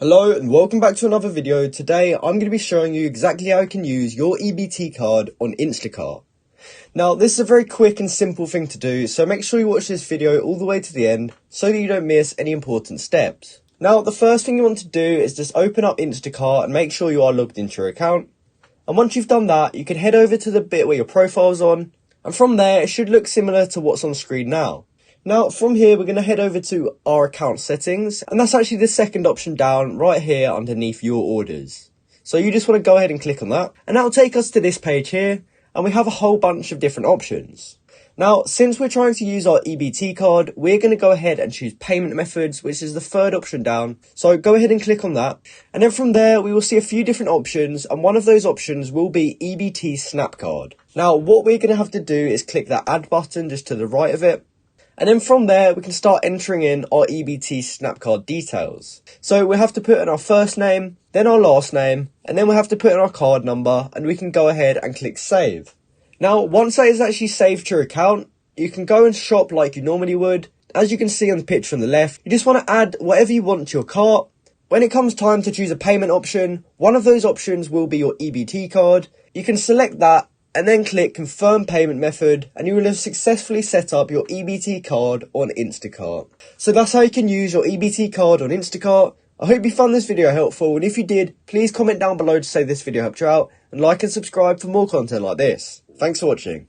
Hello and welcome back to another video. Today I'm going to be showing you exactly how you can use your EBT card on Instacart. Now this is a very quick and simple thing to do, so make sure you watch this video all the way to the end so that you don't miss any important steps. Now the first thing you want to do is just open up Instacart and make sure you are logged into your account. And once you've done that, you can head over to the bit where your profile's on, and from there it should look similar to what's on screen now. Now from here we're going to head over to our account settings, and that's actually the second option down right here underneath your orders. So you just want to go ahead and click on that, and that'll take us to this page here, and we have a whole bunch of different options. Now since we're trying to use our EBT card, we're going to go ahead and choose payment methods, which is the third option down. So go ahead and click on that, and then from there we will see a few different options, and one of those options will be EBT Snap Card. Now what we're going to have to do is click that add button just to the right of it. And then from there, we can start entering in our EBT Snap Card details. So we have to put in our first name, then our last name, and then we have to put in our card number, and we can go ahead and click save. Now, once that is actually saved to your account, you can go and shop like you normally would. As you can see on the picture on the left, you just want to add whatever you want to your cart. When it comes time to choose a payment option, one of those options will be your EBT card. You can select that, and then click confirm payment method, and you will have successfully set up your EBT card on Instacart. So that's how you can use your EBT card on Instacart. I hope you found this video helpful, and if you did, please comment down below to say this video helped you out, and like and subscribe for more content like this. Thanks for watching.